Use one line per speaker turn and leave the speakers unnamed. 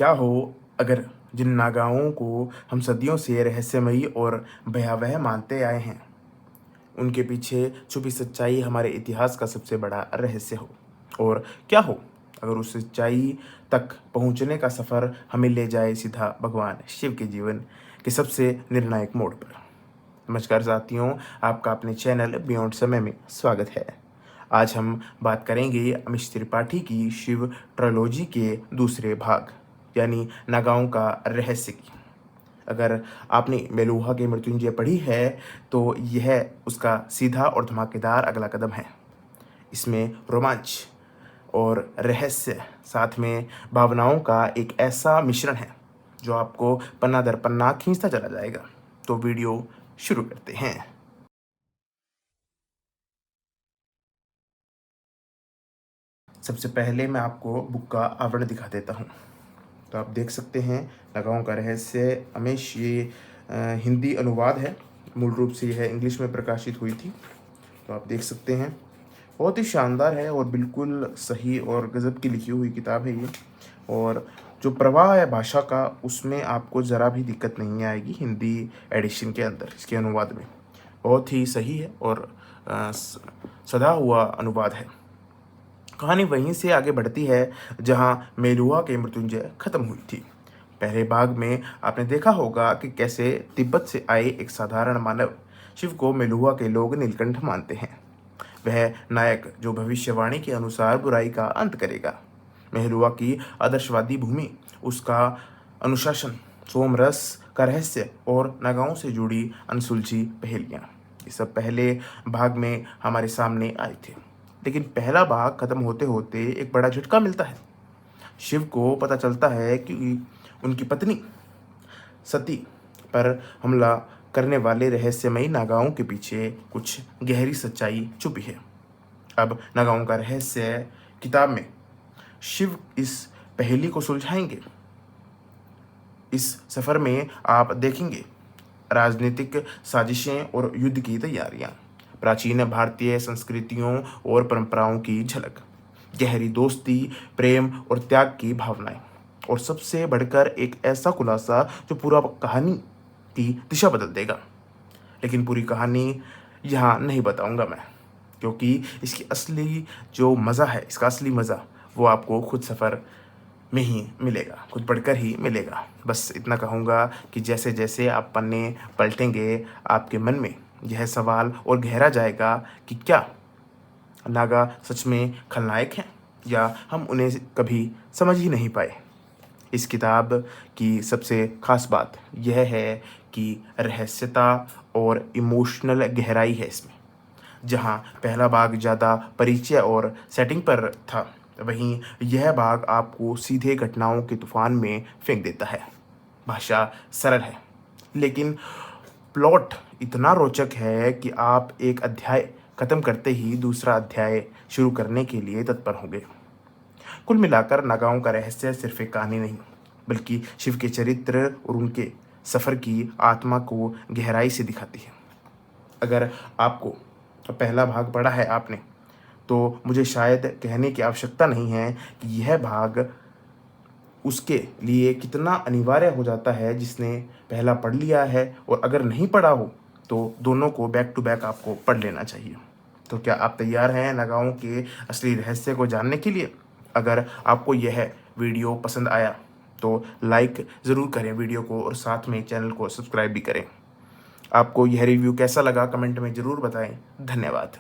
क्या हो अगर जिन नागाओं को हम सदियों से रहस्यमयी और भयावह मानते आए हैं, उनके पीछे छुपी सच्चाई हमारे इतिहास का सबसे बड़ा रहस्य हो। और क्या हो अगर उस सच्चाई तक पहुंचने का सफ़र हमें ले जाए सीधा भगवान शिव के जीवन के सबसे निर्णायक मोड़ पर। नमस्कार साथियों, आपका अपने चैनल बियॉन्ड समय में स्वागत है। आज हम बात करेंगे अमीश त्रिपाठी की शिव ट्रायोलॉजी के दूसरे भाग यानी नागाओं का रहस्य की। अगर आपने मेलुहा के मृत्युंजय पढ़ी है तो यह उसका सीधा और धमाकेदार अगला कदम है। इसमें रोमांच और रहस्य साथ में भावनाओं का एक ऐसा मिश्रण है जो आपको पन्ना दर पन्ना खींचता चला जाएगा। तो वीडियो शुरू करते हैं। सबसे पहले मैं आपको बुक का आवरण दिखा देता हूँ। तो आप देख सकते हैं नागाओं का रहस्य अमीश, ये हिंदी अनुवाद है। मूल रूप से यह इंग्लिश में प्रकाशित हुई थी। तो आप देख सकते हैं बहुत ही शानदार है और बिल्कुल सही और गज़ब की लिखी हुई किताब है ये। और जो प्रवाह है भाषा का, उसमें आपको ज़रा भी दिक्कत नहीं आएगी। हिंदी एडिशन के अंदर इसके अनुवाद में बहुत ही सही है और सधा हुआ अनुवाद है। कहानी वहीं से आगे बढ़ती है जहां मेलुहा के मृत्युंजय खत्म हुई थी। पहले भाग में आपने देखा होगा कि कैसे तिब्बत से आए एक साधारण मानव शिव को मेलुहा के लोग नीलकंठ मानते हैं। वह नायक जो भविष्यवाणी के अनुसार बुराई का अंत करेगा। मेहरुआ की आदर्शवादी भूमि, उसका अनुशासन, सोमरस का रहस्य और नागाओं से जुड़ी अनसुलझी पहेलियां, ये सब पहले भाग में हमारे सामने आए थे। लेकिन पहला भाग खत्म होते होते एक बड़ा झटका मिलता है। शिव को पता चलता है कि उनकी पत्नी सती पर हमला करने वाले रहस्यमयी नागाओं के पीछे कुछ गहरी सच्चाई छुपी है। अब नागाओं का रहस्य किताब में शिव इस पहेली को सुलझाएंगे। इस सफर में आप देखेंगे राजनीतिक साजिशें और युद्ध की तैयारियां, प्राचीन भारतीय संस्कृतियों और परंपराओं की झलक, गहरी दोस्ती, प्रेम और त्याग की भावनाएं, और सबसे बढ़कर एक ऐसा खुलासा जो पूरा कहानी की दिशा बदल देगा। लेकिन पूरी कहानी यहाँ नहीं बताऊंगा मैं, क्योंकि इसकी असली जो मज़ा है, इसका असली मज़ा वो आपको खुद सफ़र में ही मिलेगा, खुद पढ़कर ही मिलेगा। बस इतना कहूँगा कि जैसे जैसे आप पन्ने पलटेंगे, आपके मन में यह सवाल और गहरा जाएगा कि क्या नागा सच में खलनायक हैं या हम उन्हें कभी समझ ही नहीं पाए। इस किताब की सबसे ख़ास बात यह है कि रहस्यता और इमोशनल गहराई है इसमें। जहाँ पहला भाग ज़्यादा परिचय और सेटिंग पर था, वहीं यह भाग आपको सीधे घटनाओं के तूफान में फेंक देता है। भाषा सरल है, लेकिन प्लॉट इतना रोचक है कि आप एक अध्याय खत्म करते ही दूसरा अध्याय शुरू करने के लिए तत्पर होंगे। कुल मिलाकर नागाओं का रहस्य सिर्फ एक कहानी नहीं, बल्कि शिव के चरित्र और उनके सफ़र की आत्मा को गहराई से दिखाती है। अगर आपको पहला भाग पढ़ा है आपने, तो मुझे शायद कहने की आवश्यकता नहीं है कि यह भाग उसके लिए कितना अनिवार्य हो जाता है जिसने पहला पढ़ लिया है, और अगर नहीं पढ़ा हो तो दोनों को बैक टू बैक आपको पढ़ लेना चाहिए। तो क्या आप तैयार हैं नागाओं के असली रहस्य को जानने के लिए? अगर आपको यह वीडियो पसंद आया तो लाइक ज़रूर करें वीडियो को, और साथ में चैनल को सब्सक्राइब भी करें। आपको यह रिव्यू कैसा लगा कमेंट में ज़रूर बताएं। धन्यवाद।